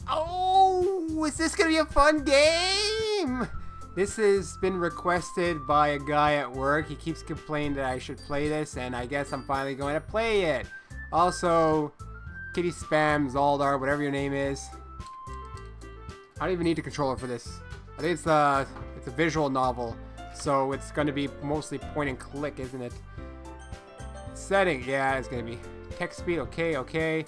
Oh, is this gonna be a fun game? This has been requested by a guy at work. He keeps complaining that I should play this, and I guess I'm finally going to play it. Also, Kitty Spam, Zaldar, whatever your name is. I don't even need a controller for this. I think it's a visual novel, so it's going to be mostly point and click, isn't it? Setting, yeah, it's going to be text speed. Okay.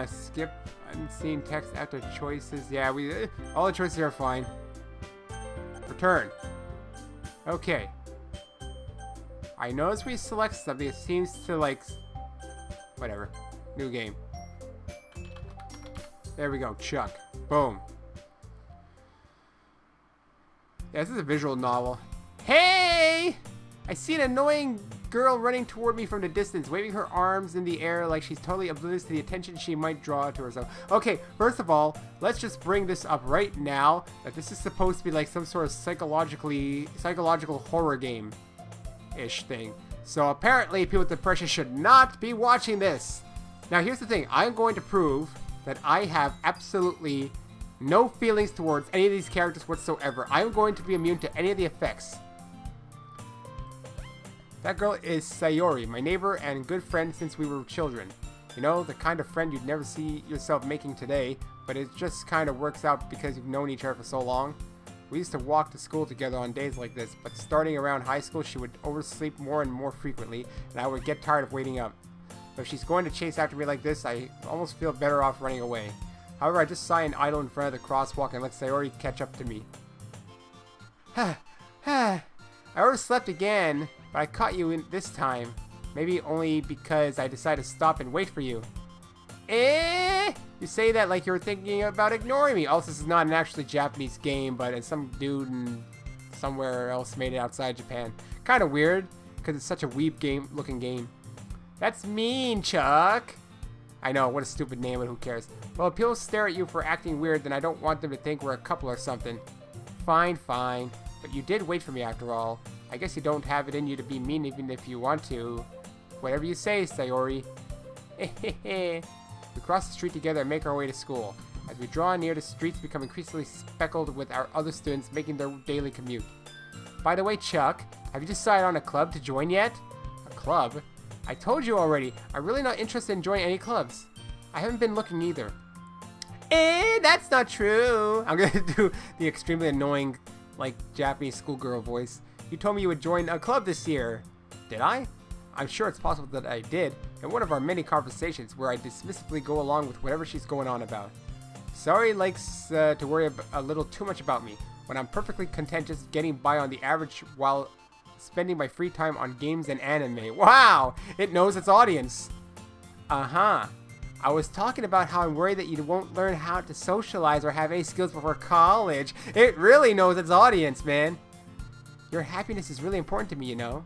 Skip unseen text after choices. Yeah, all the choices are fine. Return. Okay. I notice we select something. It seems to like... Whatever. New game. There we go. Chuck. Boom. Yeah, this is a visual novel. Hey! I see an annoying girl running toward me from the distance, waving her arms in the air like she's totally oblivious to the attention she might draw to herself. Okay, first of all, let's just bring this up right now, that this is supposed to be like some sort of psychological horror game-ish thing. So apparently people with depression should not be watching this. Now here's the thing, I'm going to prove that I have absolutely no feelings towards any of these characters whatsoever. I'm going to be immune to any of the effects. That girl is Sayori, my neighbor and good friend since we were children. You know, the kind of friend you'd never see yourself making today, but it just kind of works out because you've known each other for so long. We used to walk to school together on days like this, but starting around high school she would oversleep more and more frequently, and I would get tired of waiting up. But if she's going to chase after me like this, I almost feel better off running away. However, I just sigh and idle in front of the crosswalk and let Sayori catch up to me. I overslept again, but I caught you in this time. Maybe only because I decided to stop and wait for you. You say that like you were thinking about ignoring me. Also, this is not an actually Japanese game, but it's some dude somewhere else made it outside Japan. Kind of weird, because it's such a weeb looking game. That's mean, Chuck. I know, what a stupid name, but who cares? Well, if people stare at you for acting weird, then I don't want them to think we're a couple or something. Fine. But you did wait for me after all. I guess you don't have it in you to be mean even if you want to. Whatever you say, Sayori. We cross the street together and make our way to school. As we draw near, the streets become increasingly speckled with our other students making their daily commute. By the way, Chuck, have you decided on a club to join yet? A club? I told you already, I'm really not interested in joining any clubs. I haven't been looking either. That's not true. I'm gonna do the extremely annoying, like, Japanese schoolgirl voice. You told me you would join a club this year. Did I? I'm sure it's possible that I did, in one of our many conversations where I dismissively go along with whatever she's going on about. Sayori likes to worry a little too much about me, when I'm perfectly content just getting by on the average while spending my free time on games and anime. Wow! It knows its audience. I was talking about how I'm worried that you won't learn how to socialize or have any skills before college. It really knows its audience, man. Your happiness is really important to me, you know.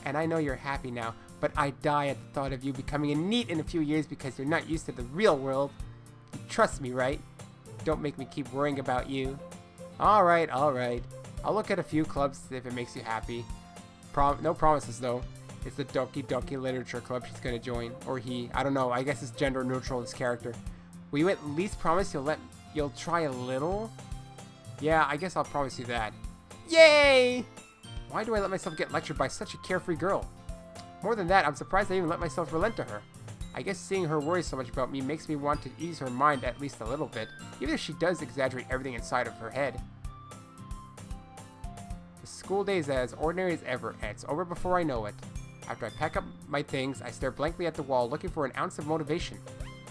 And I know you're happy now, but I die at the thought of you becoming a NEET in a few years because you're not used to the real world. You trust me, right? Don't make me keep worrying about you. Alright. I'll look at a few clubs if it makes you happy. No promises, though. It's the Doki Doki Literature Club she's gonna join. Or he. I don't know. I guess it's gender neutral, this character. Will you at least promise you'll try a little? Yeah, I guess I'll promise you that. Yay! Why do I let myself get lectured by such a carefree girl? More than that, I'm surprised I even let myself relent to her. I guess seeing her worry so much about me makes me want to ease her mind at least a little bit, even if she does exaggerate everything inside of her head. The school day is as ordinary as ever, and it's over before I know it. After I pack up my things, I stare blankly at the wall, looking for an ounce of motivation.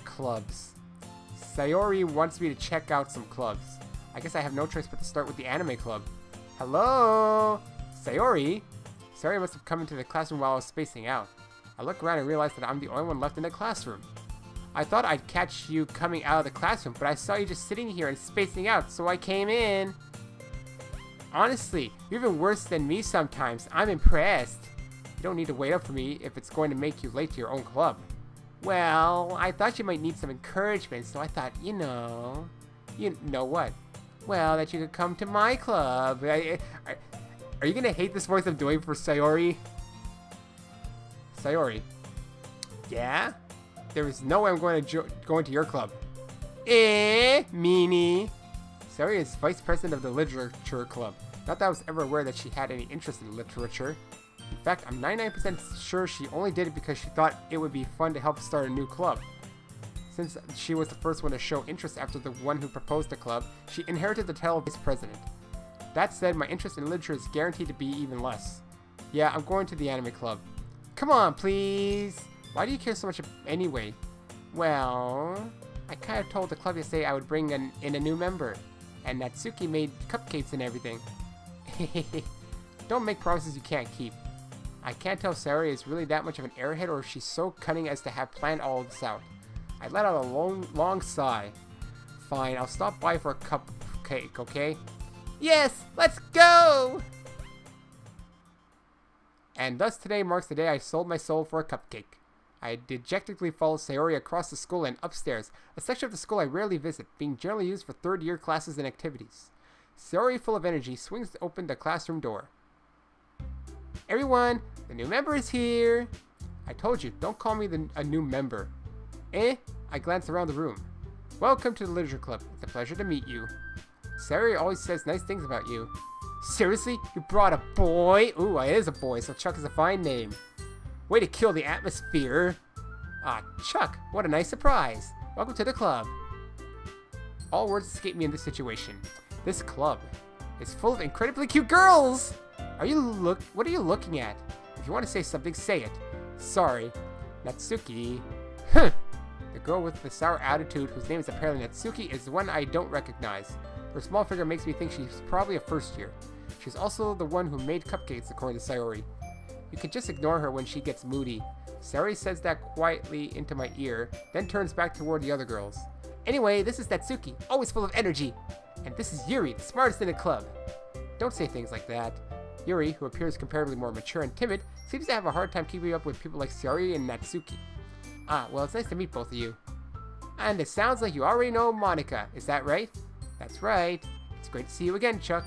Clubs. Sayori wants me to check out some clubs. I guess I have no choice but to start with the anime club. Hello? Sayori? Sayori must have come into the classroom while I was spacing out. I look around and realize that I'm the only one left in the classroom. I thought I'd catch you coming out of the classroom, but I saw you just sitting here and spacing out, so I came in. Honestly, you're even worse than me sometimes. I'm impressed. You don't need to wait up for me if it's going to make you late to your own club. Well, I thought you might need some encouragement, so I thought, you know what? Well, that you could come to my club. Are you gonna hate this voice I'm doing for Sayori? Sayori. Yeah? There is no way I'm going to go into your club. Meanie. Sayori is vice president of the literature club. Not that I was ever aware that she had any interest in literature. In fact, I'm 99% sure she only did it because she thought it would be fun to help start a new club. Since she was the first one to show interest after the one who proposed the club, she inherited the title of vice president. That said, my interest in literature is guaranteed to be even less. Yeah, I'm going to the anime club. Come on, please! Why do you care so much anyway? Well, I kind of told the club yesterday I would bring in a new member. And Natsuki made cupcakes and everything. Don't make promises you can't keep. I can't tell if Sayori is really that much of an airhead or if she's so cunning as to have planned all of this out. I let out a long sigh. Fine, I'll stop by for a cupcake, okay? Yes, let's go! And thus today marks the day I sold my soul for a cupcake. I dejectedly followed Sayori across the school and upstairs, a section of the school I rarely visit, being generally used for third-year classes and activities. Sayori, full of energy, swings open the classroom door. Everyone, the new member is here! I told you, don't call me a new member. I glanced around the room. Welcome to the literature club. It's a pleasure to meet you. Sayori always says nice things about you. Seriously? You brought a boy? Ooh, it is a boy, so Chuck is a fine name. Way to kill the atmosphere. Ah, Chuck, what a nice surprise. Welcome to the club. All words escape me in this situation. This club is full of incredibly cute girls! What are you looking at? If you want to say something, say it. Sorry. Natsuki. Huh. The girl with the sour attitude, whose name is apparently Natsuki, is the one I don't recognize. Her small figure makes me think she's probably a first year. She's also the one who made cupcakes, according to Sayori. You can just ignore her when she gets moody. Sayori says that quietly into my ear, then turns back toward the other girls. Anyway, this is Natsuki, always full of energy. And this is Yuri, the smartest in the club. Don't say things like that. Yuri, who appears comparatively more mature and timid, seems to have a hard time keeping up with people like Sayori and Natsuki. Ah, well, it's nice to meet both of you. And it sounds like you already know Monica, is that right? That's right. It's great to see you again, Chuck.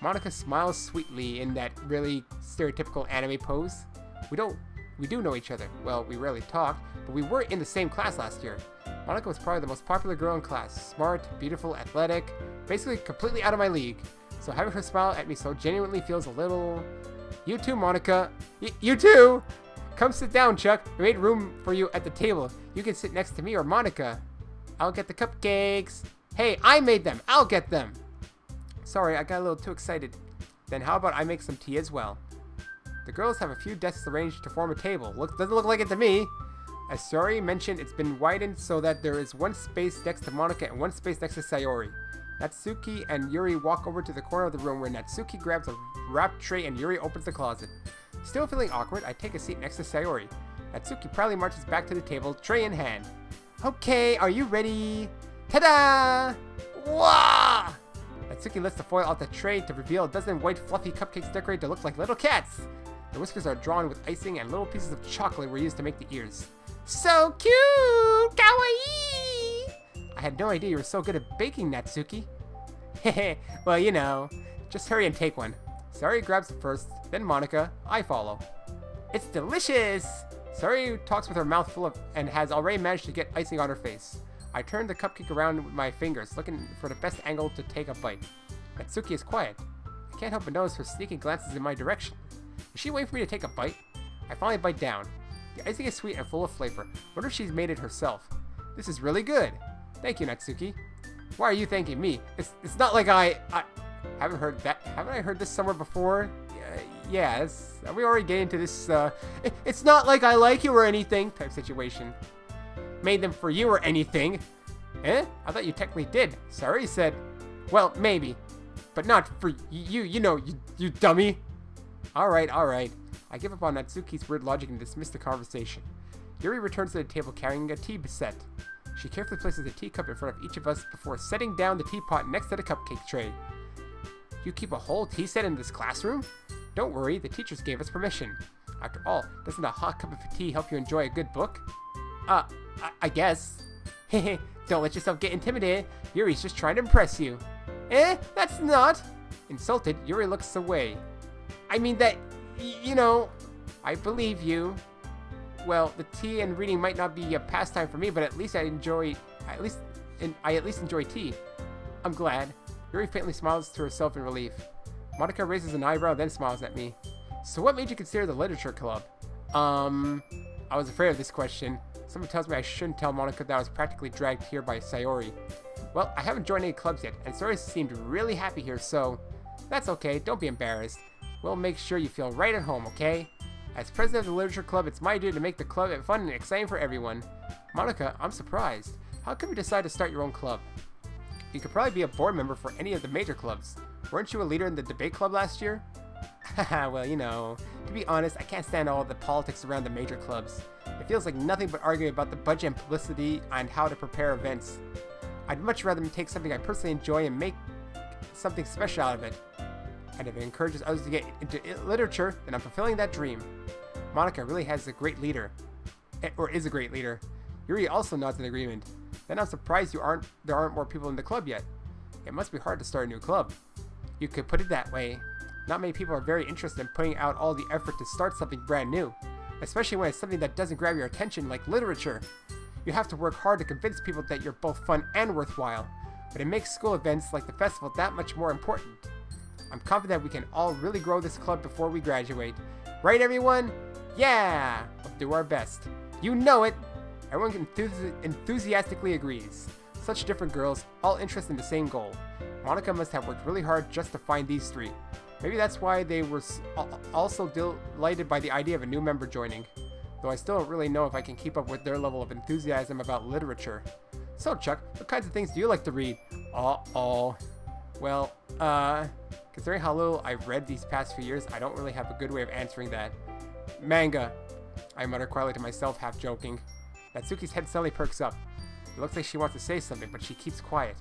Monica smiles sweetly in that really stereotypical anime pose. We do know each other. Well, we rarely talk, but we were in the same class last year. Monica was probably the most popular girl in class. Smart, beautiful, athletic, basically completely out of my league. So having her smile at me so genuinely feels a little... You too, Monica. You too! Come sit down, Chuck. We made room for you at the table. You can sit next to me or Monica. I'll get the cupcakes. Hey, I made them. I'll get them. Sorry, I got a little too excited. Then how about I make some tea as well? The girls have a few desks arranged to form a table. Doesn't look like it to me. As Sayori mentioned, it's been widened so that there is one space next to Monica and one space next to Sayori. Natsuki and Yuri walk over to the corner of the room where Natsuki grabs a wrapped tray and Yuri opens the closet. Still feeling awkward, I take a seat next to Sayori. Natsuki proudly marches back to the table, tray in hand. Okay, are you ready? Ta-da! Wah! Natsuki lifts the foil off the tray to reveal a dozen white fluffy cupcakes decorated to look like little cats. The whiskers are drawn with icing and little pieces of chocolate were used to make the ears. So cute! Kawaii! I had no idea you were so good at baking, Natsuki. Hehe, well, you know. Just hurry and take one. Sayori grabs it first, then Monica. I follow. It's delicious! Sayori talks with her mouth full of and has already managed to get icing on her face. I turn the cupcake around with my fingers, looking for the best angle to take a bite. Natsuki is quiet. I can't help but notice her sneaking glances in my direction. Is she waiting for me to take a bite? I finally bite down. The icing is sweet and full of flavor. Wonder if she's made it herself. This is really good. Thank you, Natsuki. Why are you thanking me? It's not like I haven't heard that. Haven't I heard this somewhere before? Yeah, are we already getting into this, it's not like I like you or anything type situation. Made them for you or anything. Eh? I thought you technically did. Sorry, said. Well, maybe. But not for you, you dummy. Alright. I give up on Natsuki's weird logic and dismiss the conversation. Yuri returns to the table carrying a tea set. She carefully places a teacup in front of each of us before setting down the teapot next to the cupcake tray. You keep a whole tea set in this classroom? Don't worry, the teachers gave us permission. After all, doesn't a hot cup of tea help you enjoy a good book? I guess. Hehe, don't let yourself get intimidated. Yuri's just trying to impress you. That's not. Insulted, Yuri looks away. I mean that, I believe you. Well, the tea and reading might not be a pastime for me, but at least I at least enjoy tea. I'm glad. Yuri faintly smiles to herself in relief. Monica raises an eyebrow, then smiles at me. So what made you consider the literature club? I was afraid of this question. Someone tells me I shouldn't tell Monica that I was practically dragged here by Sayori. Well, I haven't joined any clubs yet, and Sayori seemed really happy here, so... That's okay, don't be embarrassed. We'll make sure you feel right at home, okay? As president of the literature club, it's my duty to make the club fun and exciting for everyone. Monica, I'm surprised. How come you decide to start your own club? You could probably be a board member for any of the major clubs. Weren't you a leader in the debate club last year? Haha, well, you know, to be honest, I can't stand all the politics around the major clubs. It feels like nothing but arguing about the budget and publicity and how to prepare events. I'd much rather take something I personally enjoy and make something special out of it. And if it encourages others to get into literature, then I'm fulfilling that dream. Monica really has a great leader. Or is a great leader. Yuri also nods in agreement. Then I'm surprised there aren't more people in the club yet. It must be hard to start a new club. You could put it that way. Not many people are very interested in putting out all the effort to start something brand new, especially when it's something that doesn't grab your attention like literature. You have to work hard to convince people that you're both fun and worthwhile, but it makes school events like the festival that much more important. I'm confident we can all really grow this club before we graduate. Right, everyone? Yeah! We'll do our best. You know it! Everyone enthusiastically agrees. Such different girls, all interested in the same goal. Monica must have worked really hard just to find these three. Maybe that's why they were also delighted by the idea of a new member joining. Though I still don't really know if I can keep up with their level of enthusiasm about literature. So Chuck, what kinds of things do you like to read? Well, considering how little I've read these past few years, I don't really have a good way of answering that. Manga, I mutter quietly to myself, half joking. Natsuki's head suddenly perks up. It looks like she wants to say something, but she keeps quiet.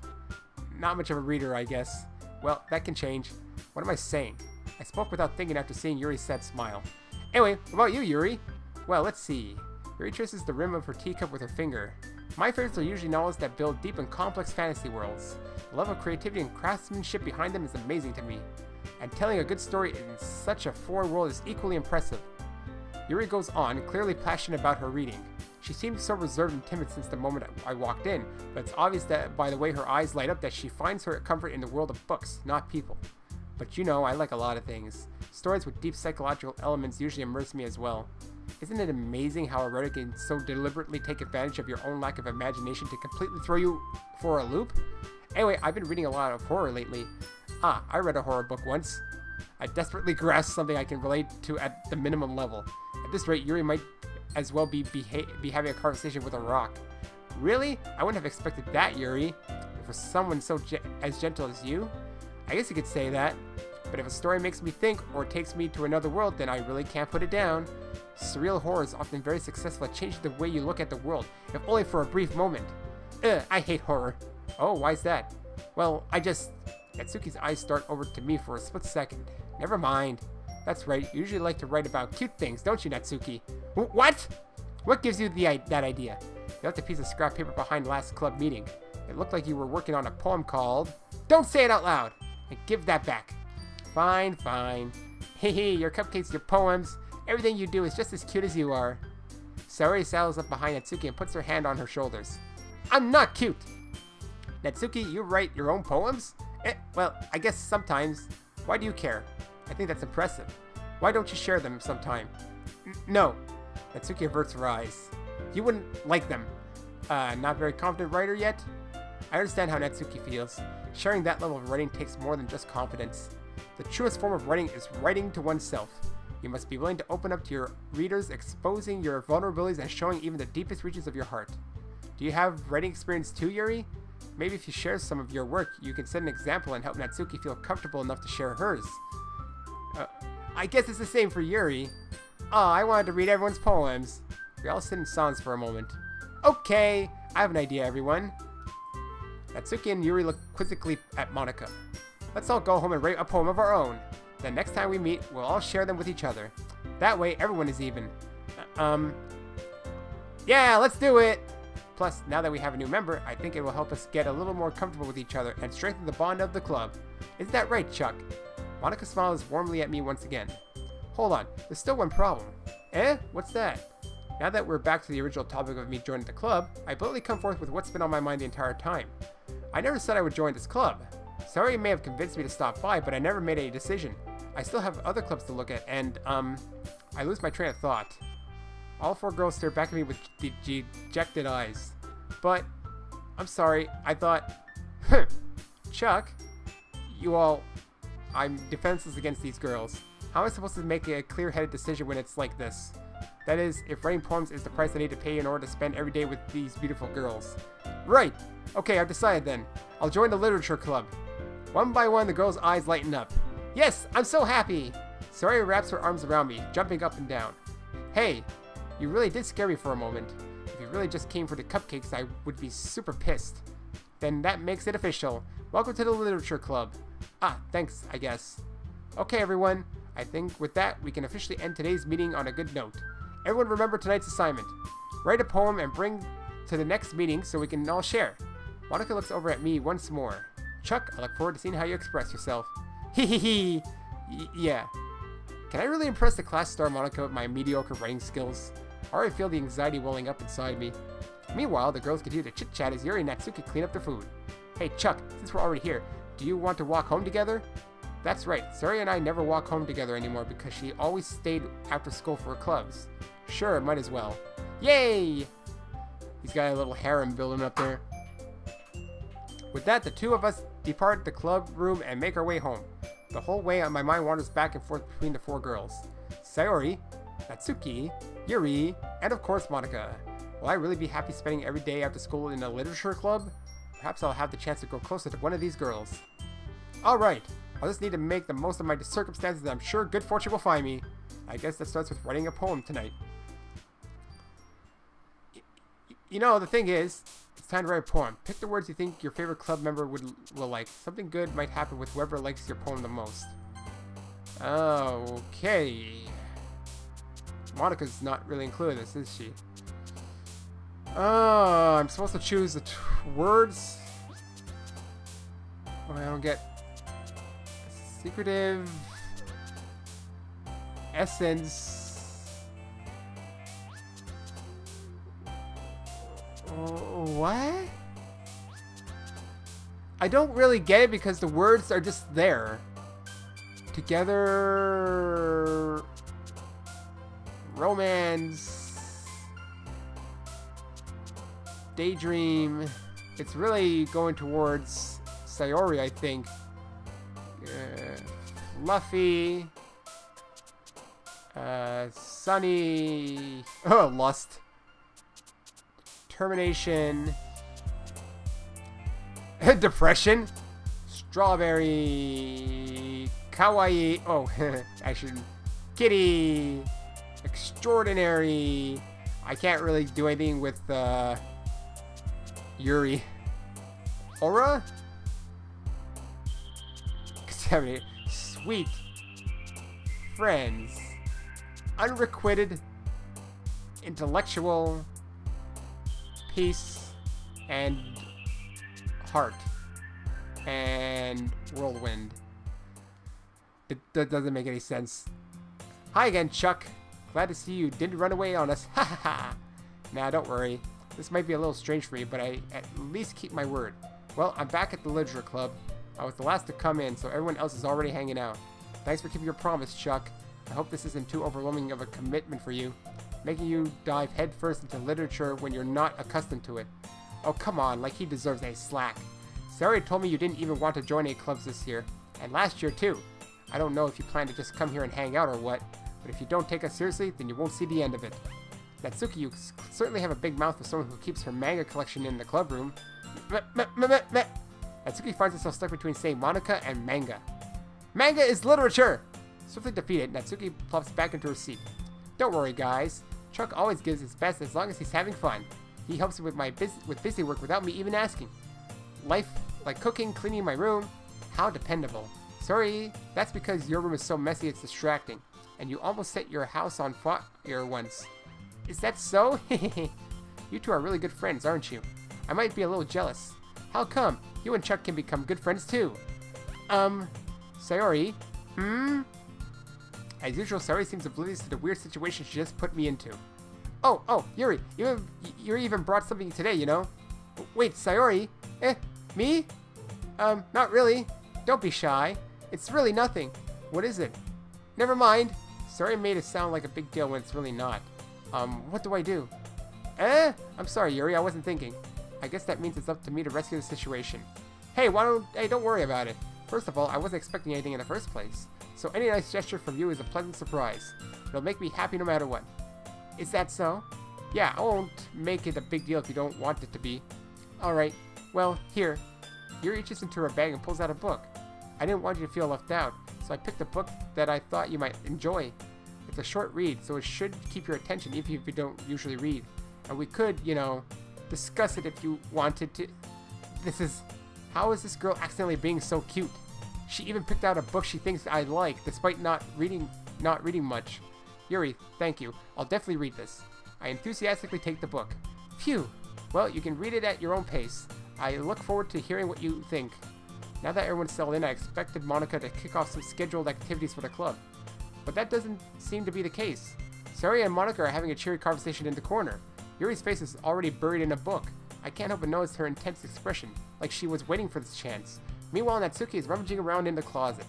Not much of a reader, I guess. Well, that can change. What am I saying? I spoke without thinking after seeing Yuri's sad smile. Anyway, what about you, Yuri? Well, let's see. Yuri traces the rim of her teacup with her finger. My favorites are usually novels that build deep and complex fantasy worlds. The love of creativity and craftsmanship behind them is amazing to me. And telling a good story in such a foreign world is equally impressive. Yuri goes on, clearly passionate about her reading. She seems so reserved and timid since the moment I walked in, but it's obvious that by the way her eyes light up that she finds her comfort in the world of books, not people. But you know, I like a lot of things. Stories with deep psychological elements usually immerse me as well. Isn't it amazing how a writer can so deliberately take advantage of your own lack of imagination to completely throw you for a loop? Anyway, I've been reading a lot of horror lately. I read a horror book once. I desperately grasped something I can relate to at the minimum level. At this rate, Yuri might as well be having a conversation with a rock. Really? I wouldn't have expected that, Yuri. For someone so as gentle as you? I guess you could say that. But if a story makes me think or takes me to another world, then I really can't put it down. Surreal horror is often very successful at changing the way you look at the world, if only for a brief moment. I hate horror. Oh, why's that? Well, Natsuki's eyes start over to me for a split second. Never mind. That's right, you usually like to write about cute things, don't you, Natsuki? What? What gives you that idea? You left a piece of scrap paper behind last club meeting. It looked like you were working on a poem called... Don't say it out loud! And give that back. Fine, fine. Hehe, your cupcakes, your poems, everything you do is just as cute as you are. Sayori saddles up behind Natsuki and puts her hand on her shoulders. I'm not cute! Natsuki, you write your own poems? Well, I guess sometimes. Why do you care? I think that's impressive. Why don't you share them sometime? No. Natsuki averts her eyes. You wouldn't like them. Not very confident writer yet? I understand how Natsuki feels. Sharing that level of writing takes more than just confidence. The truest form of writing is writing to oneself. You must be willing to open up to your readers, exposing your vulnerabilities and showing even the deepest reaches of your heart. Do you have writing experience too, Yuri? Maybe if you share some of your work, you can set an example and help Natsuki feel comfortable enough to share hers. I guess it's the same for Yuri. I wanted to read everyone's poems. We all sit in silence for a moment. Okay, I have an idea, everyone. Natsuki and Yuri look quizzically at Monica. Let's all go home and write a poem of our own. Then next time we meet, we'll all share them with each other. That way, everyone is even. Yeah, let's do it! Plus, now that we have a new member, I think it will help us get a little more comfortable with each other and strengthen the bond of the club. Isn't that right, Chuck? Monica smiles warmly at me once again. Hold on, there's still one problem. What's that? Now that we're back to the original topic of me joining the club, I bluntly come forth with what's been on my mind the entire time. I never said I would join this club. Sorry, you may have convinced me to stop by, but I never made any decision. I still have other clubs to look at, and, I lose my train of thought. All 4 girls stare back at me with dejected eyes. But, I'm sorry, I thought, Chuck, I'm defenseless against these girls. How am I supposed to make a clear-headed decision when it's like this? That is, if writing poems is the price I need to pay in order to spend every day with these beautiful girls. Right! Okay, I've decided then. I'll join the literature club. One by one, the girls' eyes lighten up. Yes, I'm so happy! Saori wraps her arms around me, jumping up and down. Hey, you really did scare me for a moment. If you really just came for the cupcakes, I would be super pissed. Then that makes it official. Welcome to the literature club. Ah, thanks, I guess. Okay, everyone. I think with that, we can officially end today's meeting on a good note. Everyone remember tonight's assignment. Write a poem and bring to the next meeting so we can all share. Monica looks over at me once more. Chuck, I look forward to seeing how you express yourself. Hee. Yeah. Can I really impress the class star Monica with my mediocre writing skills? I already feel the anxiety welling up inside me. Meanwhile, the girls continue to chit-chat as Yuri and Natsuki clean up their food. Hey Chuck, since we're already here, do you want to walk home together? That's right, Saori and I never walk home together anymore because she always stayed after school for her clubs. Sure, might as well. Yay! He's got a little harem building up there. With that, the 2 of us depart the club room and make our way home. The whole way, my mind wanders back and forth between the 4 girls. Saori, Natsuki, Yuri, and of course Monica. Will I really be happy spending every day after school in a literature club? Perhaps I'll have the chance to grow closer to one of these girls. Alright, I'll just need to make the most of my circumstances and I'm sure good fortune will find me. I guess that starts with writing a poem tonight. You know, the thing is, it's time to write a poem. Pick the words you think your favorite club member will like. Something good might happen with whoever likes your poem the most. Okay. Monica's not really included in this, is she? I'm supposed to choose the words. Oh, I don't get secretive essence. What? I don't really get it because the words are just there. Together. Romance. Daydream. It's really going towards Saori, I think. Fluffy. Sunny. Oh, lust. Termination. Depression. Strawberry. Kawaii. Oh, actually, kitty. Extraordinary. I can't really do anything with Yuri. Aura? Contaminate. Sweet. Friends. Unrequited. Intellectual. Peace. And heart. And whirlwind. That doesn't make any sense. Hi again, Chuck. Glad to see you didn't run away on us. Ha ha ha. Nah, don't worry. This might be a little strange for you, but I at least keep my word. Well, I'm back at the literature club. I was the last to come in, so everyone else is already hanging out. Thanks for keeping your promise, Chuck. I hope this isn't too overwhelming of a commitment for you, making you dive headfirst into literature when you're not accustomed to it. Oh, come on, like he deserves a slack. Saori told me you didn't even want to join any clubs this year, and last year too. I don't know if you plan to just come here and hang out or what, but if you don't take us seriously, then you won't see the end of it. Natsuki, you certainly have a big mouth for someone who keeps her manga collection in the club room. Natsuki finds herself stuck between saying Monica and manga. Manga is literature! Swiftly defeated, Natsuki plops back into her seat. Don't worry, guys. Chuck always gives his best as long as he's having fun. He helps me with busy work without me even asking. Life, like cooking, cleaning my room. How dependable. Sorry, that's because your room is so messy it's distracting. And you almost set your house on fire once. Is that so? You two are really good friends, aren't you? I might be a little jealous. How come? You and Chuck can become good friends too. Saori? As usual, Saori seems oblivious to the weird situation she just put me into. Oh, Yuri, you even brought something today, you know? Wait, Sayori? Me? Not really. Don't be shy. It's really nothing. What is it? Never mind. Sayori made it sound like a big deal when it's really not. What do I do? I'm sorry, Yuri, I wasn't thinking. I guess that means it's up to me to rescue the situation. Hey, don't worry about it. First of all, I wasn't expecting anything in the first place. So any nice gesture from you is a pleasant surprise. It'll make me happy no matter what. Is that so? Yeah, I won't make it a big deal if you don't want it to be. Alright, well, here. Yuri reaches into her bag and pulls out a book. I didn't want you to feel left out, so I picked a book that I thought you might enjoy. It's a short read, so it should keep your attention even if you don't usually read. And we could, discuss it if you wanted to. How is this girl accidentally being so cute? She even picked out a book she thinks I like, despite not reading much. Yuri, thank you. I'll definitely read this. I enthusiastically take the book. Phew. Well, you can read it at your own pace. I look forward to hearing what you think. Now that everyone's settled in, I expected Monica to kick off some scheduled activities for the club. But that doesn't seem to be the case. Sari and Monica are having a cheery conversation in the corner. Yuri's face is already buried in a book. I can't help but notice her intense expression, like she was waiting for this chance. Meanwhile, Natsuki is rummaging around in the closet.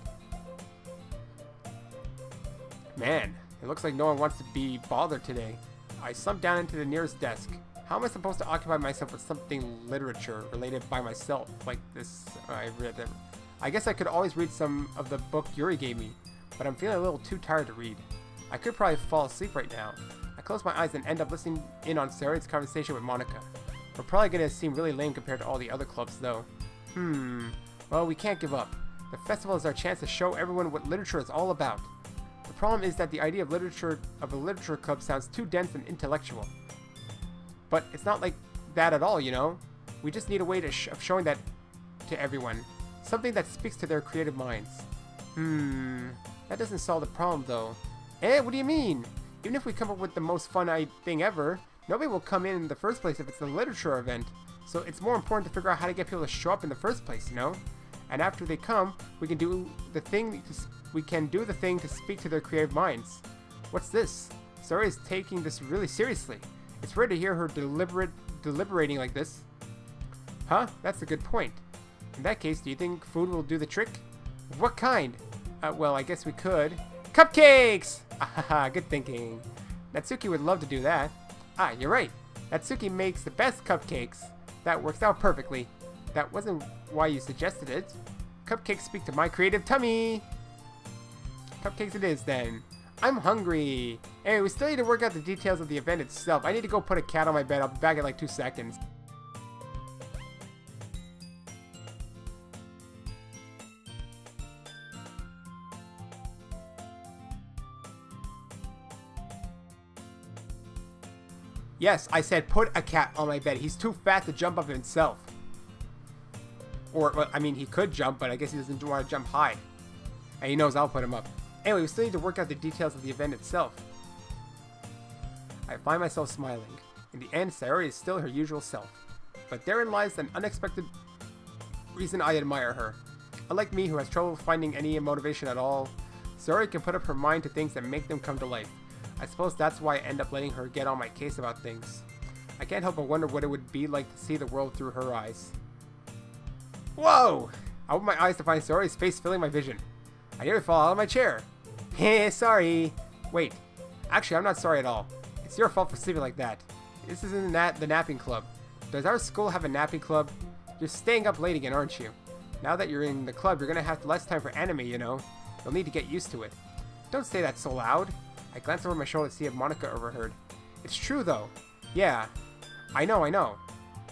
Man, it looks like no one wants to be bothered today. I slumped down into the nearest desk. How am I supposed to occupy myself with something literature related by myself, like this? I read them. I guess I could always read some of the book Yuri gave me, but I'm feeling a little too tired to read. I could probably fall asleep right now. I close my eyes and end up listening in on Sari's conversation with Monica. We're probably going to seem really lame compared to all the other clubs, though. Well, we can't give up. The festival is our chance to show everyone what literature is all about. The problem is that the idea of a literature club sounds too dense and intellectual. But it's not like that at all, We just need a way of showing that to everyone. Something that speaks to their creative minds. That doesn't solve the problem, though. What do you mean? Even if we come up with the most fun thing ever, nobody will come in the first place if it's a literature event. So it's more important to figure out how to get people to show up in the first place, And after they come, we can do the thing to speak to their creative minds. What's this? Sari is taking this really seriously. It's rare to hear her deliberating like this. Huh? That's a good point. In that case, do you think food will do the trick? What kind? Well, I guess we could. Cupcakes! Ahaha, good thinking. Natsuki would love to do that. You're right. Natsuki makes the best cupcakes. That works out perfectly. That wasn't why you suggested it. Cupcakes speak to my creative tummy. Cupcakes it is, then. I'm hungry. Anyway, we still need to work out the details of the event itself. I need to go put a cat on my bed. I'll be back in like 2 seconds. Yes, I said put a cat on my bed. He's too fat to jump up himself. Or, well, I mean, he could jump, but I guess he doesn't want to jump high. And he knows I'll put him up. Anyway, we still need to work out the details of the event itself. I find myself smiling. In the end, Sayori is still her usual self. But therein lies an unexpected reason I admire her. Unlike me, who has trouble finding any motivation at all, Sayori can put up her mind to things that make them come to life. I suppose that's why I end up letting her get on my case about things. I can't help but wonder what it would be like to see the world through her eyes. Whoa! I opened my eyes to find Sayori's face filling my vision. I nearly fall out of my chair. Heh, sorry. Wait. Actually, I'm not sorry at all. It's your fault for sleeping like that. This isn't the napping club. Does our school have a napping club? You're staying up late again, aren't you? Now that you're in the club, you're gonna have less time for anime, You'll need to get used to it. Don't say that so loud. I glanced over my shoulder to see if Monica overheard. It's true, though. Yeah. I know.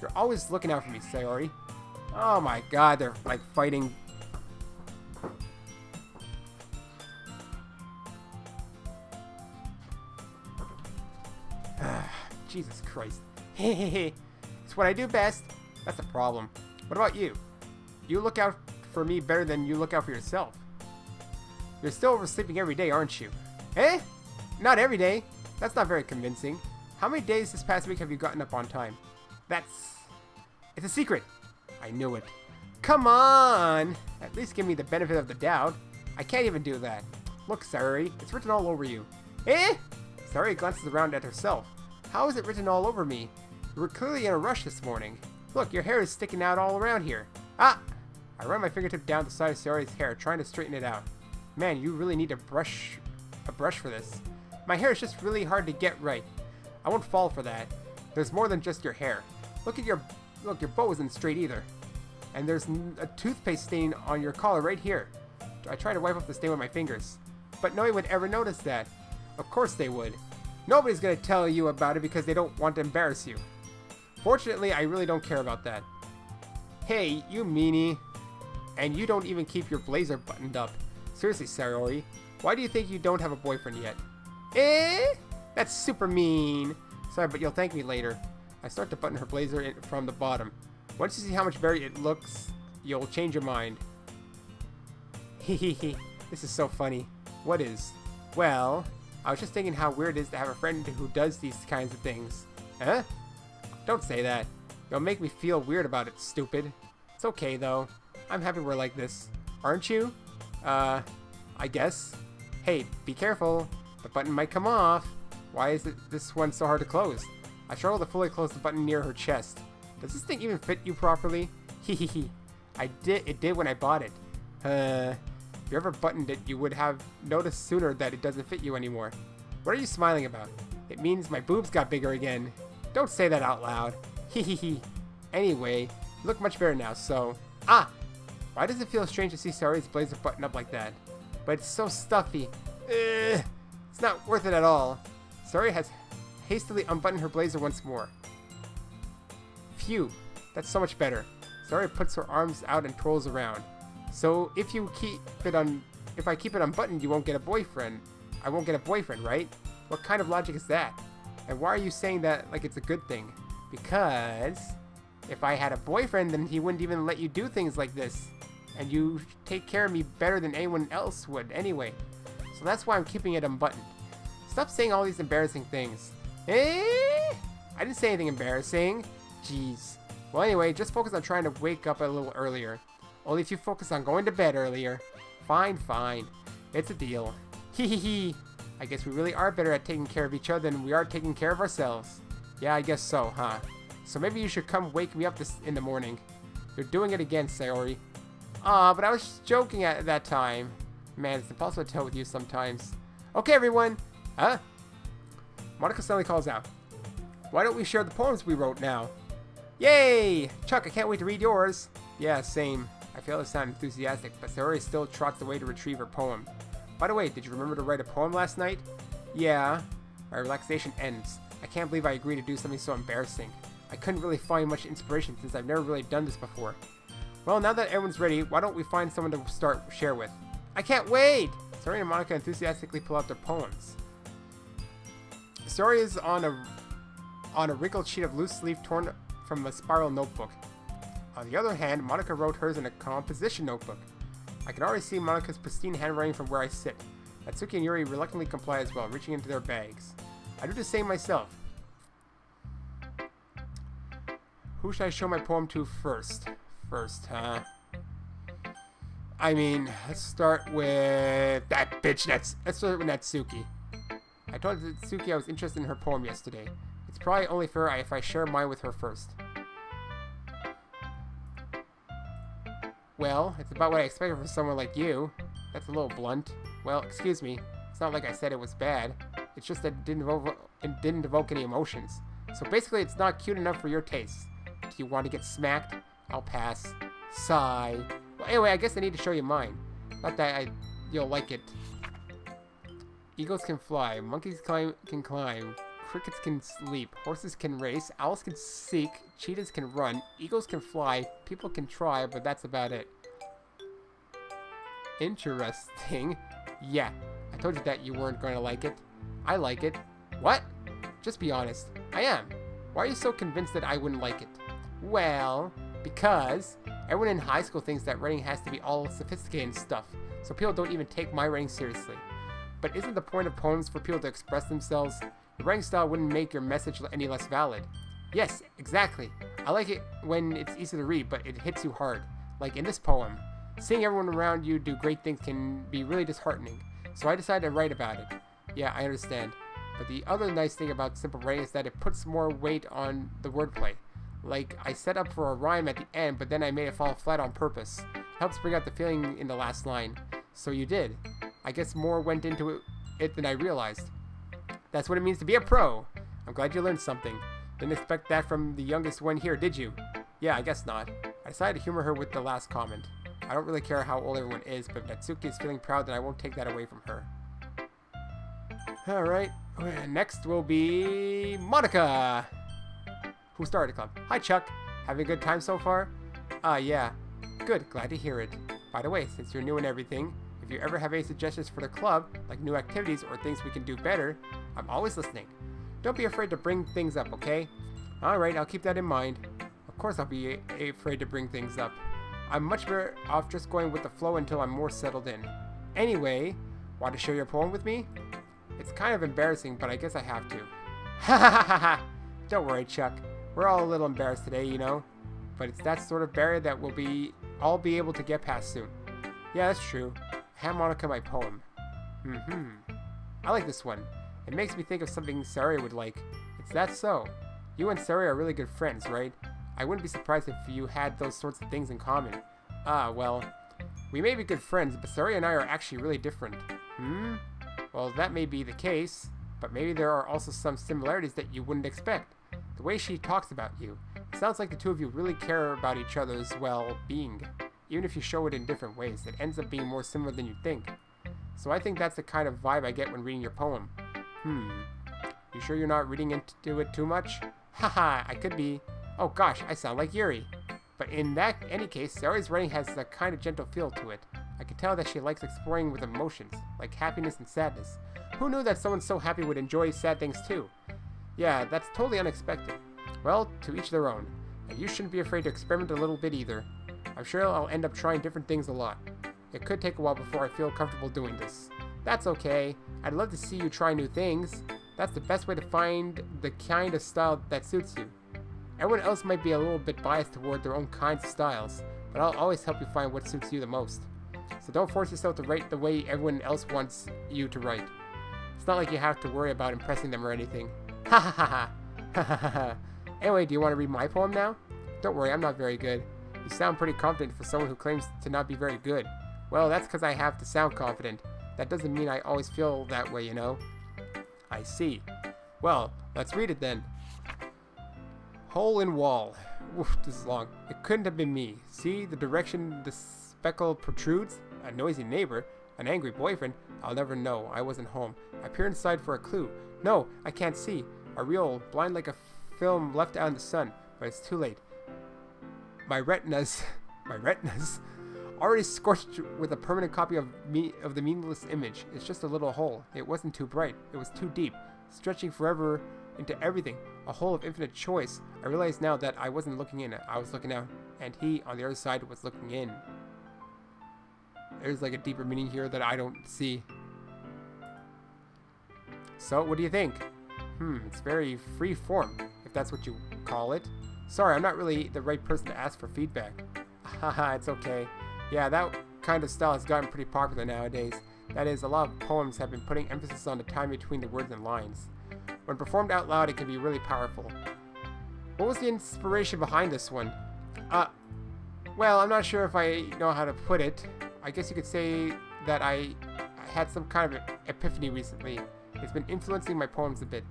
You're always looking out for me, Sayori. Oh my god, they're like fighting. Jesus Christ. It's what I do best. That's the problem. What about you? You look out for me better than you look out for yourself. You're still oversleeping every day, aren't you? Not every day. That's not very convincing. How many days this past week have you gotten up on time? It's a secret. I knew it. Come on! At least give me the benefit of the doubt. I can't even do that. Look, Sayori, it's written all over you. Sayori glances around at herself. How is it written all over me? You were clearly in a rush this morning. Look, your hair is sticking out all around here. Ah! I run my fingertip down the side of Sayori's hair, trying to straighten it out. Man, you really need a brush for this. My hair is just really hard to get right. I won't fall for that. There's more than just your hair. Look, your bow isn't straight either. And there's a toothpaste stain on your collar right here. I try to wipe up the stain with my fingers. But no one would ever notice that. Of course they would. Nobody's gonna tell you about it because they don't want to embarrass you. Fortunately, I really don't care about that. Hey, you meanie. And you don't even keep your blazer buttoned up. Seriously, Sayori, why do you think you don't have a boyfriend yet? That's super mean. Sorry, but you'll thank me later. I start to button her blazer from the bottom. Once you see how much better it looks, you'll change your mind. Hehehe, this is so funny. What is? Well, I was just thinking how weird it is to have a friend who does these kinds of things. Huh? Don't say that. You'll make me feel weird about it, stupid. It's okay, though. I'm happy we're like this. Aren't you? I guess. Hey, be careful. The button might come off. Why is this one so hard to close? I struggle to fully close the button near her chest. Does this thing even fit you properly? Hehehe. It did when I bought it. If you ever buttoned it, you would have noticed sooner that it doesn't fit you anymore. What are you smiling about? It means my boobs got bigger again. Don't say that out loud. Hehehe. Anyway, you look much better now, so... Ah! Why does it feel strange to see Sayori's blazer button up like that? But it's so stuffy. It's not worth it at all. Sayori has hastily unbuttoned her blazer once more. Phew, that's so much better. Sayori puts her arms out and twirls around. So if I keep it unbuttoned, you won't get a boyfriend. I won't get a boyfriend, right? What kind of logic is that? And why are you saying that like it's a good thing? Because if I had a boyfriend, then he wouldn't even let you do things like this. And you take care of me better than anyone else would anyway. So that's why I'm keeping it unbuttoned. Stop saying all these embarrassing things. I didn't say anything embarrassing. Jeez. Well, anyway, just focus on trying to wake up a little earlier. Only if you focus on going to bed earlier. Fine, fine. It's a deal. Hehehe. I guess we really are better at taking care of each other than we are taking care of ourselves. Yeah, I guess so, huh? So maybe you should come wake me up in the morning. You're doing it again, Sayori. Aw, but I was just joking at that time. Man, it's impossible to tell with you sometimes. Okay, everyone. Huh? Monica suddenly calls out. Why don't we share the poems we wrote now? Yay! Chuck, I can't wait to read yours. Yeah, same. I fail to sound enthusiastic, but Sayori still trots away to retrieve her poem. By the way, did you remember to write a poem last night? Yeah. My relaxation ends. I can't believe I agreed to do something so embarrassing. I couldn't really find much inspiration since I've never really done this before. Well, now that everyone's ready, why don't we find someone to share with? I can't wait! Sayori and Monica enthusiastically pull out their poems. Sayori is on a wrinkled sheet of loose leaf torn from a spiral notebook. On the other hand, Monica wrote hers in a composition notebook. I can already see Monica's pristine handwriting from where I sit. Natsuki and Yuri reluctantly comply as well, reaching into their bags. I do the same myself. Who should I show my poem to first? Huh? I mean, let's start with that bitch. Let's start with Natsuki. I told Natsuki I was interested in her poem yesterday. It's probably only fair if I share mine with her first. Well, it's about what I expected from someone like you. That's a little blunt. Well, excuse me. It's not like I said it was bad. It's just that it didn't evoke any emotions. So basically, it's not cute enough for your taste. Do you want to get smacked? I'll pass. Sigh. Well, anyway, I guess I need to show you mine. Not that you'll like it. Eagles can fly. Monkeys can climb. Crickets can sleep. Horses can race. Owls can seek. Cheetahs can run. Eagles can fly. People can try, but that's about it. Interesting. Yeah, I told you that you weren't going to like it. I like it. What? Just be honest. I am. Why are you so convinced that I wouldn't like it? Well, because everyone in high school thinks that writing has to be all sophisticated and stuff, so people don't even take my writing seriously. But isn't the point of poems for people to express themselves? Your writing style wouldn't make your message any less valid. Yes, exactly. I like it when it's easy to read, but it hits you hard. Like in this poem. Seeing everyone around you do great things can be really disheartening, so I decided to write about it. Yeah, I understand. But the other nice thing about simple writing is that it puts more weight on the wordplay. Like, I set up for a rhyme at the end, but then I made it fall flat on purpose. It helps bring out the feeling in the last line. So you did. I guess more went into it than I realized. That's what it means to be a pro. I'm glad you learned something. Didn't expect that from the youngest one here, did you? Yeah, I guess not. I decided to humor her with the last comment. I don't really care how old everyone is, but if Natsuki is feeling proud, then I won't take that away from her. Alright, next will be Monica, who started the club. Hi Chuck, having a good time so far? Yeah. Good, glad to hear it. By the way, since you're new and everything, if you ever have any suggestions for the club, like new activities or things we can do better, I'm always listening. Don't be afraid to bring things up, okay? Alright, I'll keep that in mind. Of course I'll be afraid to bring things up. I'm much better off just going with the flow until I'm more settled in. Anyway, want to share your poem with me? It's kind of embarrassing, but I guess I have to. Ha ha ha ha! Don't worry, Chuck. We're all a little embarrassed today, you know? But it's that sort of barrier that we'll all be able to get past soon. Yeah, that's true. Hand Monica my poem. I like this one. It makes me think of something Sari would like. It's that so. You and Sari are really good friends, right? I wouldn't be surprised if you had those sorts of things in common. Well, we may be good friends, but Sari and I are actually really different. Well, that may be the case, but maybe there are also some similarities that you wouldn't expect. The way she talks about you, it sounds like the two of you really care about each other's well-being. Even if you show it in different ways, it ends up being more similar than you think. So I think that's the kind of vibe I get when reading your poem. You sure you're not reading into it too much? Haha, I could be. Oh gosh, I sound like Yuri. But in any case, Sari's writing has a kind of gentle feel to it. I can tell that she likes exploring with emotions, like happiness and sadness. Who knew that someone so happy would enjoy sad things too? Yeah, that's totally unexpected. Well, to each their own. And you shouldn't be afraid to experiment a little bit either. I'm sure I'll end up trying different things a lot. It could take a while before I feel comfortable doing this. That's okay. I'd love to see you try new things. That's the best way to find the kind of style that suits you. Everyone else might be a little bit biased toward their own kinds of styles, but I'll always help you find what suits you the most. So don't force yourself to write the way everyone else wants you to write. It's not like you have to worry about impressing them or anything. Ha ha ha ha. Ha ha ha ha. Anyway, do you want to read my poem now? Don't worry, I'm not very good. You sound pretty confident for someone who claims to not be very good. Well, that's because I have to sound confident. That doesn't mean I always feel that way, you know? I see. Well, let's read it then. Hole in wall. Oof, this is long. It couldn't have been me. See the direction the speckle protrudes? A noisy neighbor? An angry boyfriend? I'll never know. I wasn't home. I peer inside for a clue. No, I can't see. A reel, blind like a film left out in the sun, but it's too late. My retinas already scorched with a permanent copy of the meaningless image. It's just a little hole. It wasn't too bright. It was too deep, stretching forever into everything. A hole of infinite choice. I realize now that I wasn't looking in. I was looking out, and he on the other side was looking in. There's like a deeper meaning here that I don't see. So, what do you think? It's very free form, if that's what you call it. Sorry, I'm not really the right person to ask for feedback. Haha, it's okay. Yeah, that kind of style has gotten pretty popular nowadays. That is, a lot of poems have been putting emphasis on the time between the words and lines. When performed out loud, it can be really powerful. What was the inspiration behind this one? Well, I'm not sure if I know how to put it. I guess you could say that I had some kind of epiphany recently. It's been influencing my poems a bit.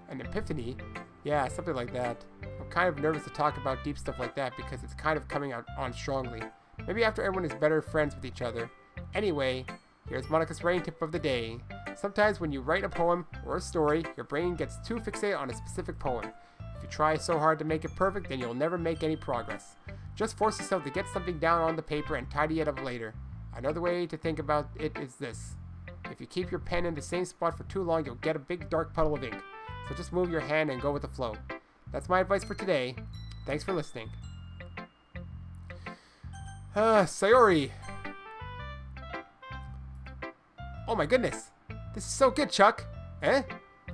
An epiphany? Yeah, something like that. I'm kind of nervous to talk about deep stuff like that because it's kind of coming out on strongly. Maybe after everyone is better friends with each other. Anyway, here's Monica's writing tip of the day. Sometimes when you write a poem or a story, your brain gets too fixated on a specific poem. If you try so hard to make it perfect, then you'll never make any progress. Just force yourself to get something down on the paper and tidy it up later. Another way to think about it is this. If you keep your pen in the same spot for too long, you'll get a big dark puddle of ink. So just move your hand and go with the flow. That's my advice for today. Thanks for listening. Sayori. Oh my goodness. This is so good, Chuck. Eh?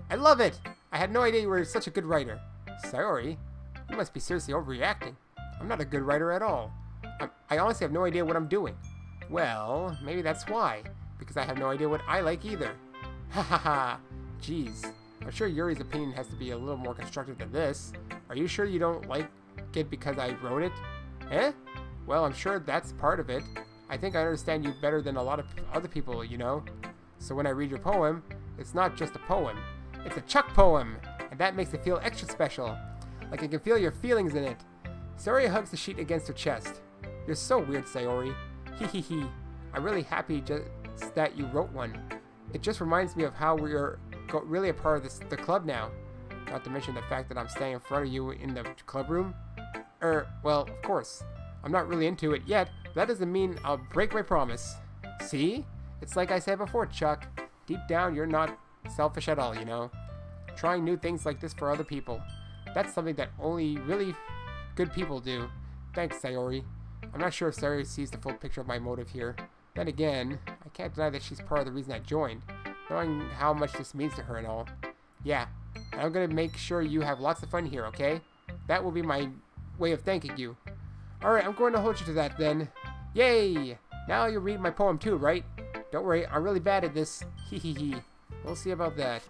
I love it. I had no idea you were such a good writer. Sayori, you must be seriously overreacting. I'm not a good writer at all. I honestly have no idea what I'm doing. Well, maybe that's why. Because I have no idea what I like either. Ha ha ha. Jeez. I'm sure Yuri's opinion has to be a little more constructive than this. Are you sure you don't like it because I wrote it? Eh? Well, I'm sure that's part of it. I think I understand you better than a lot of other people, you know? So when I read your poem, it's not just a poem. It's a Chuck poem! And that makes it feel extra special. Like I can feel your feelings in it. Sayori hugs the sheet against her chest. You're so weird, Sayori. Hee hee hee. I'm really happy just that you wrote one. It just reminds me of how we're really a part of the club now. Not to mention the fact that I'm standing in front of you in the club room. Well, of course. I'm not really into it yet, but that doesn't mean I'll break my promise. See? It's like I said before, Chuck. Deep down, you're not selfish at all, you know? Trying new things like this for other people. That's something that only really good people do. Thanks, Sayori. I'm not sure if Sayori sees the full picture of my motive here. Then again, I can't deny that she's part of the reason I joined, knowing how much this means to her and all. Yeah, and I'm gonna make sure you have lots of fun here, okay? That will be my way of thanking you. Alright, I'm going to hold you to that then. Yay! Now you'll read my poem too, right? Don't worry, I'm really bad at this. Hee hee hee. We'll see about that.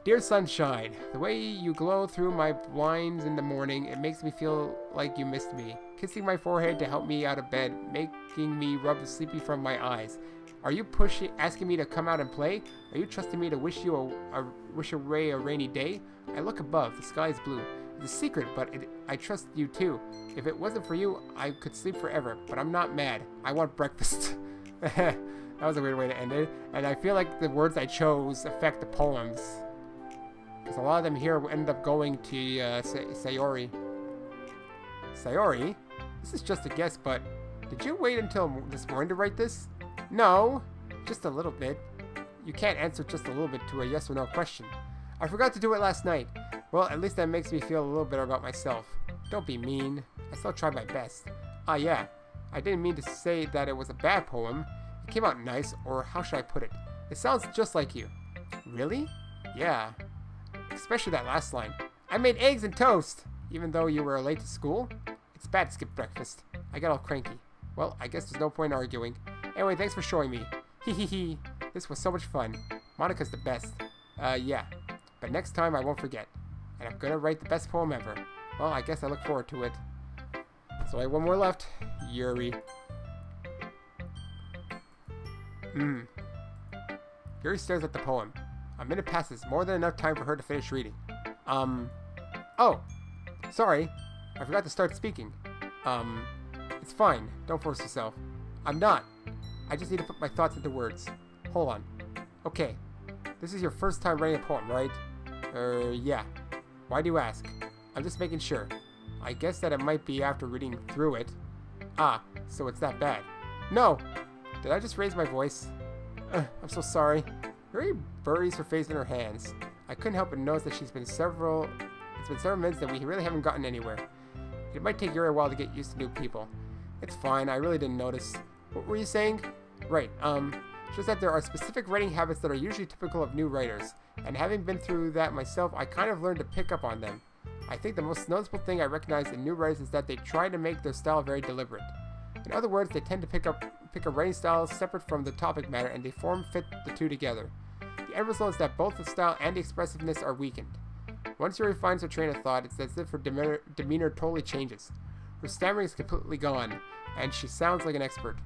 Dear sunshine, the way you glow through my blinds in the morning, it makes me feel like you missed me. Kissing my forehead to help me out of bed, making me rub the sleepy from my eyes. Are you asking me to come out and play? Are you trusting me to wish away a rainy day? I look above, the sky is blue. It's a secret, but I trust you too. If it wasn't for you, I could sleep forever, but I'm not mad. I want breakfast. That was a weird way to end it. And I feel like the words I chose affect the poems. Because a lot of them here end up going to Sayori. Sayori? This is just a guess, but did you wait until this morning to write this? No, just a little bit. You can't answer just a little bit to a yes or no question. I forgot to do it last night. Well, at least that makes me feel a little better about myself. Don't be mean. I still tried my best. Ah, yeah. I didn't mean to say that it was a bad poem. It came out nice, or how should I put it? It sounds just like you. Really? Yeah. Especially that last line. I made eggs and toast, even though you were late to school. It's bad to skip breakfast. I got all cranky. Well, I guess there's no point arguing. Anyway, thanks for showing me. Hee hee hee. This was so much fun. Monica's the best. Yeah. But next time I won't forget. And I'm gonna write the best poem ever. Well, I guess I look forward to it. So I have one more left. Yuri. Yuri stares at the poem. A minute passes, more than enough time for her to finish reading. Oh! Sorry. I forgot to start speaking. It's fine. Don't force yourself. I'm not. I just need to put my thoughts into words. Hold on. Okay. This is your first time writing a poem, right? Yeah. Why do you ask? I'm just making sure. I guess that it might be after reading through it. Ah, so it's that bad. No! Did I just raise my voice? I'm so sorry. Yuri buries her face in her hands. I couldn't help but notice that it's been several minutes that we really haven't gotten anywhere. It might take Yuri a while to get used to new people. It's fine, I really didn't notice. What were you saying? Right, just that there are specific writing habits that are usually typical of new writers, and having been through that myself, I kind of learned to pick up on them. I think the most noticeable thing I recognize in new writers is that they try to make their style very deliberate. In other words, they tend to pick a writing style separate from the topic matter, and they fit the two together. The end result is that both the style and the expressiveness are weakened. Once Yuri finds her train of thought, it's as if her demeanor totally changes. Her stammering is completely gone, and she sounds like an expert.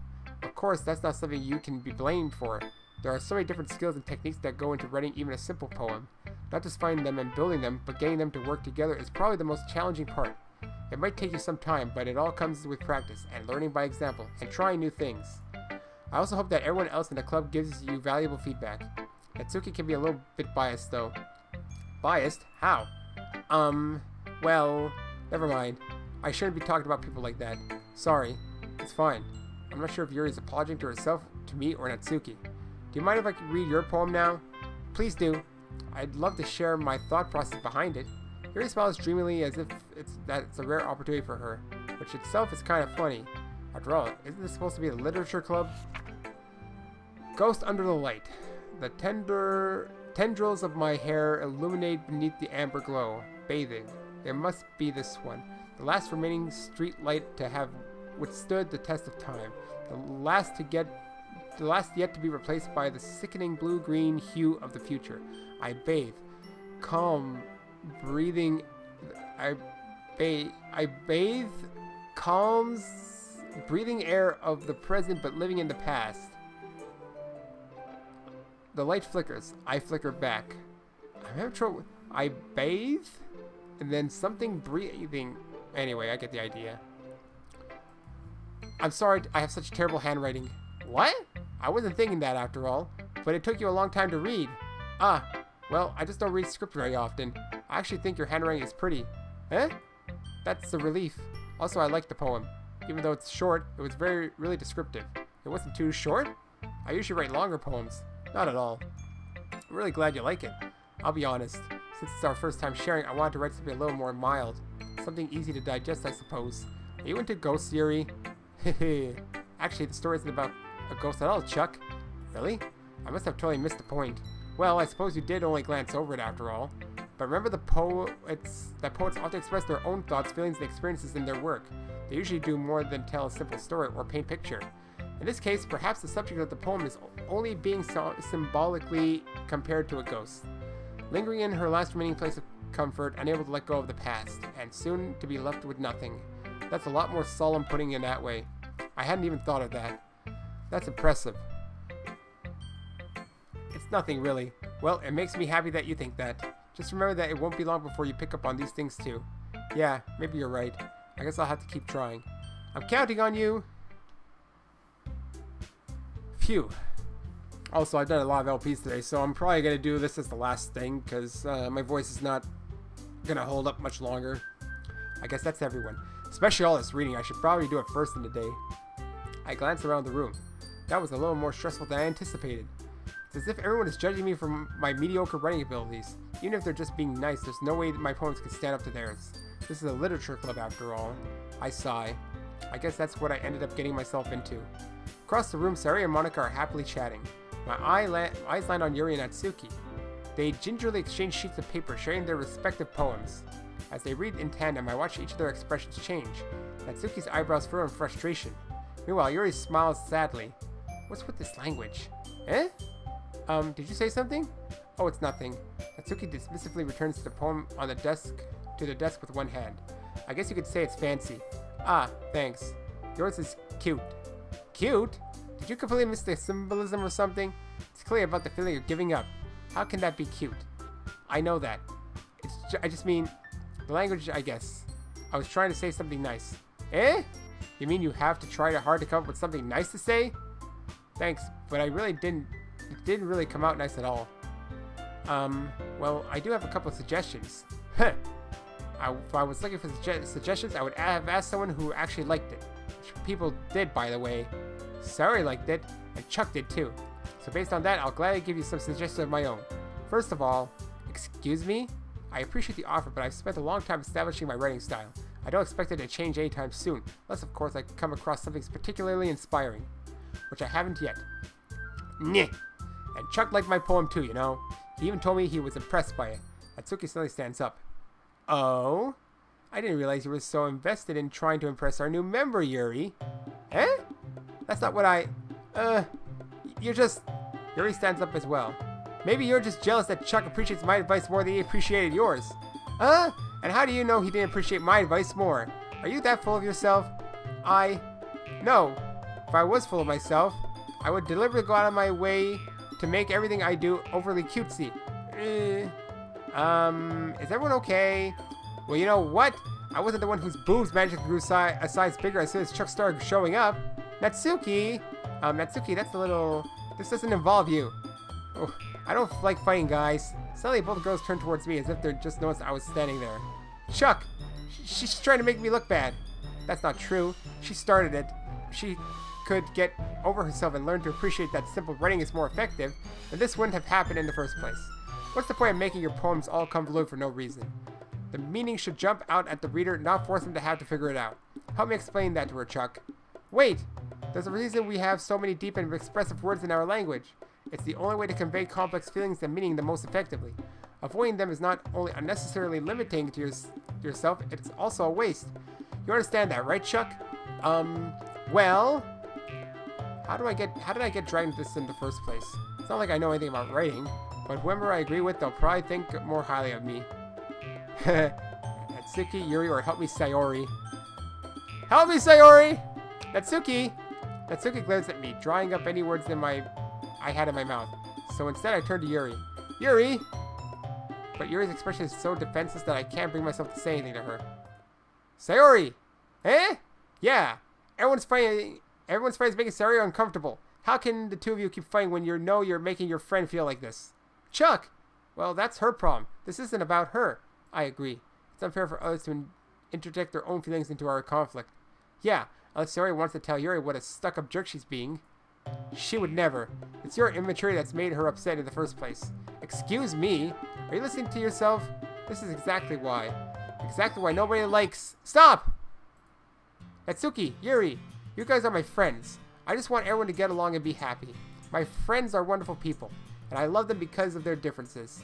Of course, that's not something you can be blamed for. There are so many different skills and techniques that go into writing even a simple poem. Not just finding them and building them, but getting them to work together is probably the most challenging part. It might take you some time, but it all comes with practice, and learning by example, and trying new things. I also hope that everyone else in the club gives you valuable feedback. Natsuki can be a little bit biased, though. Biased? How? Well, never mind. I shouldn't be talking about people like that. Sorry. It's fine. I'm not sure if Yuri is apologizing to herself, to me, or Natsuki. Do you mind if I could read your poem now? Please do. I'd love to share my thought process behind it. Yuri smiles dreamily as if it's a rare opportunity for her, which itself is kind of funny. After all, isn't this supposed to be a literature club? Ghost under the light. The tendrils of my hair illuminate beneath the amber glow, bathing. It must be this one. The last remaining street light to have withstood the test of time. The last to get the last yet to be replaced by the sickening blue-green hue of the future. I bathe. Calm, breathing. I bathe. Calms, breathing air of the present but living in the past. The light flickers. I flicker back. I'm having trouble. I bathe? And then something breathing. Anyway, I get the idea. I'm sorry I have such terrible handwriting. What? I wasn't thinking that after all. But it took you a long time to read. Ah, well, I just don't read script very often. I actually think your handwriting is pretty. Eh? That's a relief. Also, I like the poem. Even though it's short, it was really descriptive. It wasn't too short? I usually write longer poems. Not at all. I'm really glad you like it. I'll be honest. Since it's our first time sharing, I wanted to write something a little more mild. Something easy to digest, I suppose. Are you into ghosts, Yuri? Hehe. Actually, the story isn't about a ghost at all, Chuck. Really? I must have totally missed the point. Well, I suppose you did only glance over it after all. But remember that poets often express their own thoughts, feelings, and experiences in their work. They usually do more than tell a simple story or paint a picture. In this case, perhaps the subject of the poem is only being symbolically compared to a ghost. Lingering in her last remaining place of comfort, unable to let go of the past, and soon to be left with nothing. That's a lot more solemn putting it that way. I hadn't even thought of that. That's impressive. It's nothing, really. Well, it makes me happy that you think that. Just remember that it won't be long before you pick up on these things too. Yeah, maybe you're right. I guess I'll have to keep trying. I'm counting on you! Phew. Also, I've done a lot of LPs today, so I'm probably going to do this as the last thing, because my voice is not going to hold up much longer. I guess that's everyone. Especially all this reading, I should probably do it first in the day. I glanced around the room. That was a little more stressful than I anticipated. It's as if everyone is judging me for my mediocre writing abilities. Even if they're just being nice, there's no way that my poems could stand up to theirs. This is a literature club after all. I sigh. I guess that's what I ended up getting myself into. Across the room, Sari and Monica are happily chatting. My eyes land on Yuri and Natsuki. They gingerly exchange sheets of paper, sharing their respective poems. As they read in tandem, I watch each of their expressions change. Natsuki's eyebrows furrow in frustration. Meanwhile, Yuri smiles sadly. What's with this language? Eh? Did you say something? Oh, it's nothing. Natsuki dismissively returns to the poem on the desk with one hand. I guess you could say it's fancy. Ah, thanks. Yours is cute. Cute? Did you completely miss the symbolism or something? It's clear about the feeling of giving up. How can that be cute? I know that. I just mean, the language, I guess. I was trying to say something nice. Eh? You mean you have to try hard to come up with something nice to say? Thanks, but it didn't really come out nice at all. Well, I do have a couple of suggestions. Huh. If I was looking for suggestions, I would have asked someone who actually liked it. Which people did, by the way. Sari liked it, and Chuck did too. So based on that, I'll gladly give you some suggestions of my own. First of all, excuse me? I appreciate the offer, but I've spent a long time establishing my writing style. I don't expect it to change anytime soon, unless of course I come across something particularly inspiring. Which I haven't yet. Nyeh! And Chuck liked my poem too, you know. He even told me he was impressed by it. Natsuki suddenly stands up. Oh? I didn't realize you were so invested in trying to impress our new member, Yuri. Eh? That's not what you're just... Yuri stands up as well. Maybe you're just jealous that Chuck appreciates my advice more than he appreciated yours. Huh? And how do you know he didn't appreciate my advice more? Are you that full of yourself? No. If I was full of myself, I would deliberately go out of my way to make everything I do overly cutesy. Is everyone okay? Well, you know what? I wasn't the one whose boobs magically grew a size bigger as soon as Chuck started showing up. Natsuki! Natsuki, that's a little... This doesn't involve you. Oh, I don't like fighting, guys. Suddenly, both girls turned towards me as if they just noticed I was standing there. Chuck! She's trying to make me look bad. That's not true. She started it. She could get over herself and learn to appreciate that simple writing is more effective, then this wouldn't have happened in the first place. What's the point of making your poems all convoluted for no reason? The meaning should jump out at the reader, not force them to have to figure it out. Help me explain that to her, Chuck. Wait! There's a reason we have so many deep and expressive words in our language. It's the only way to convey complex feelings and meaning the most effectively. Avoiding them is not only unnecessarily limiting to yourself, it's also a waste. You understand that, right, Chuck? Well... How did I get dragged into this in the first place? It's not like I know anything about writing, but whoever I agree with, they'll probably think more highly of me. Natsuki, Yuri, or help me, Sayori. Help me, Sayori! Natsuki! Natsuki glares at me, drawing up any words I had in my mouth. So instead, I turn to Yuri. Yuri! But Yuri's expression is so defenseless that I can't bring myself to say anything to her. Sayori! Eh? Yeah. Everyone's fighting is making Sayori uncomfortable. How can the two of you keep fighting when you're making your friend feel like this? Chuck! Well, that's her problem. This isn't about her. I agree. It's unfair for others to interject their own feelings into our conflict. Yeah, unless Sayori wants to tell Yuri what a stuck-up jerk she's being. She would never. It's your immaturity that's made her upset in the first place. Excuse me? Are you listening to yourself? This is exactly why. Exactly why nobody likes... Stop! Natsuki, Yuri, you guys are my friends. I just want everyone to get along and be happy. My friends are wonderful people, and I love them because of their differences.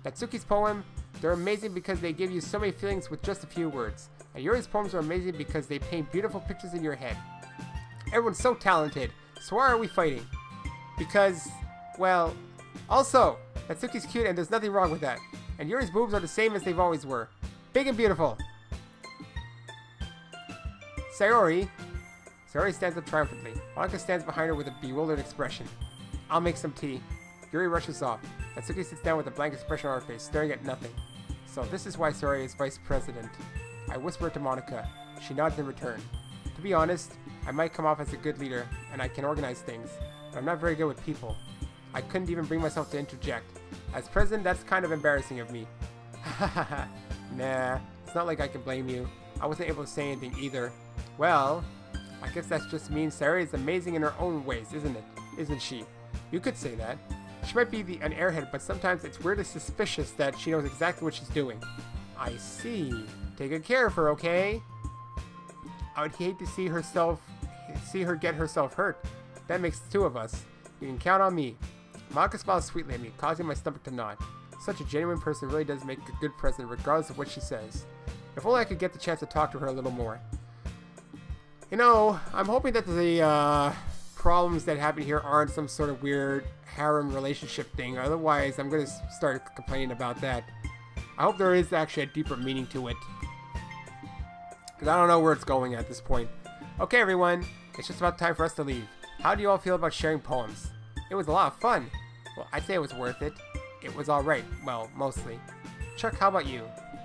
Natsuki's poem, they're amazing because they give you so many feelings with just a few words. And Yuri's poems are amazing because they paint beautiful pictures in your head. Everyone's so talented, so why are we fighting? Because, well, also, Natsuki's cute and there's nothing wrong with that. And Yuri's boobs are the same as they've always were. Big and beautiful. Sayori stands up triumphantly. Monika stands behind her with a bewildered expression. I'll make some tea. Yuri rushes off. Natsuki sits down with a blank expression on her face, staring at nothing. So this is why Sayori is vice president. I whisper to Monika. She nods in return. To be honest, I might come off as a good leader, and I can organize things, but I'm not very good with people. I couldn't even bring myself to interject. As president, that's kind of embarrassing of me. Nah, it's not like I can blame you. I wasn't able to say anything either. Well, I guess that just means Sayori is amazing in her own ways, isn't it? Isn't she? You could say that. She might be an airhead, but sometimes it's weirdly suspicious that she knows exactly what she's doing. I see. Take good care of her, okay? I would hate to see her get herself hurt. That makes two of us. You can count on me. Monika smiles sweetly at me, causing my stomach to nod. Such a genuine person really does make a good president, regardless of what she says. If only I could get the chance to talk to her a little more. You know, I'm hoping that the problems that happen here aren't some sort of weird harem relationship thing. Otherwise, I'm going to start complaining about that. I hope there is actually a deeper meaning to it. Because I don't know where it's going at this point. Okay, everyone. It's just about time for us to leave. How do you all feel about sharing poems? It was a lot of fun. Well, I'd say it was worth it. It was alright. Well, mostly. Chuck, how about you?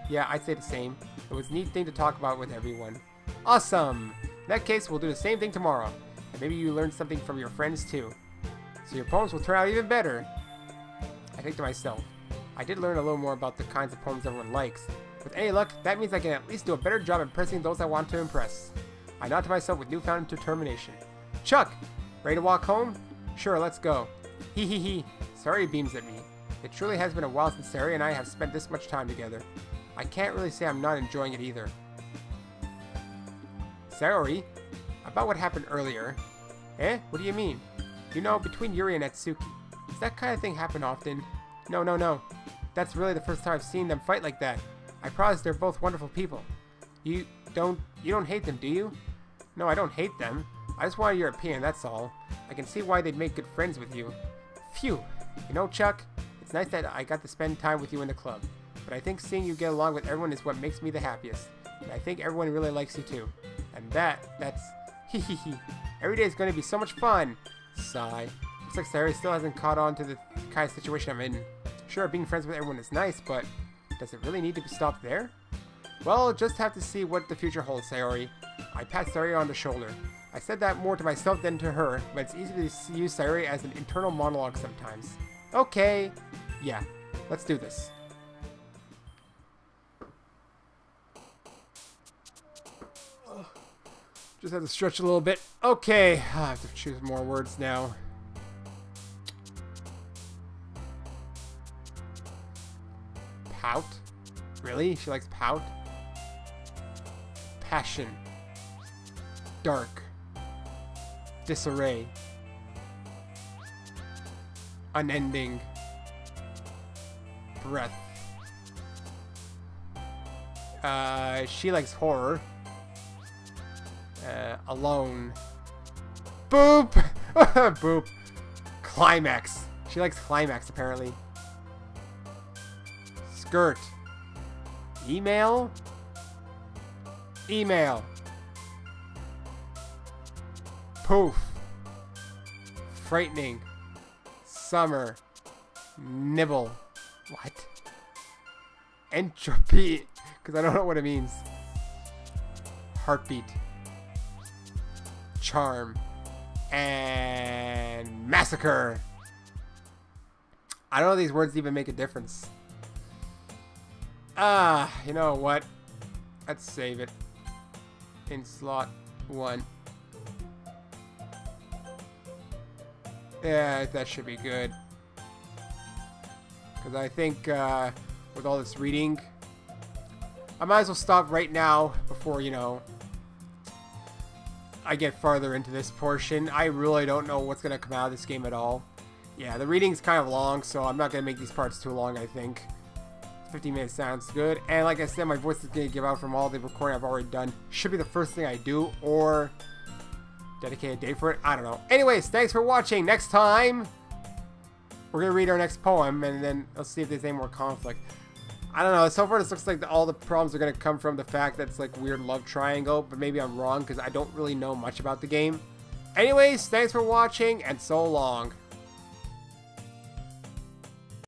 Yeah, I'd say the same. It was a neat thing to talk about with everyone. Awesome! In that case, we'll do the same thing tomorrow. And maybe you learned something from your friends too. So your poems will turn out even better. I think to myself, I did learn a little more about the kinds of poems everyone likes. With any luck, that means I can at least do a better job impressing those I want to impress. I nod to myself with newfound determination. Chuck! Ready to walk home? Sure, let's go. Hee hee hee. Sayori beams at me. It truly has been a while since Sayori and I have spent this much time together. I can't really say I'm not enjoying it either. Sayori? About what happened earlier. Eh? What do you mean? You know, between Yuri and Natsuki. Does that kind of thing happen often? No. That's really the first time I've seen them fight like that. I promise they're both wonderful people. You don't hate them, do you? No, I don't hate them. I just wanted your opinion, that's all. I can see why they'd make good friends with you. Phew. You know, Chuck, it's nice that I got to spend time with you in the club. But I think seeing you get along with everyone is what makes me the happiest. And I think everyone really likes you too. And that's hee hee hee. Every day is going to be so much fun. Sigh. Looks like Sayori still hasn't caught on to the kind of situation I'm in. Sure, being friends with everyone is nice, but does it really need to be stopped there? Well, I'll just have to see what the future holds, Sayori. I pat Sayori on the shoulder. I said that more to myself than to her, but it's easy to use Sayori as an internal monologue sometimes. Okay. Yeah, let's do this. Just have to stretch a little bit. Okay, I have to choose more words now. Pout? Really? She likes pout? Passion. Dark. Disarray. Unending. Breath. She likes horror. Alone. Boop! Boop. Climax. She likes climax, apparently. Skirt. Email? Email. Poof. Frightening. Summer. Nibble. What? Entropy. Because I don't know what it means. Heartbeat. Charm. And massacre. I don't know if these words even make a difference. You know what? Let's save it. In slot 1. Yeah, that should be good. Because I think with all this reading, I might as well stop right now before, you know, I get farther into this portion. I really don't know what's going to come out of this game at all. Yeah, the reading's kind of long, so I'm not going to make these parts too long, I think. 15 minutes sounds good. And like I said, my voice is going to give out from all the recording I've already done. Should be the first thing I do, or dedicate a day for it. I don't know. Anyways, thanks for watching. Next time, we're going to read our next poem, and then let's see if there's any more conflict. I don't know. So far, this looks like all the problems are going to come from the fact that it's like weird love triangle, but maybe I'm wrong because I don't really know much about the game. Anyways, thanks for watching, and so long.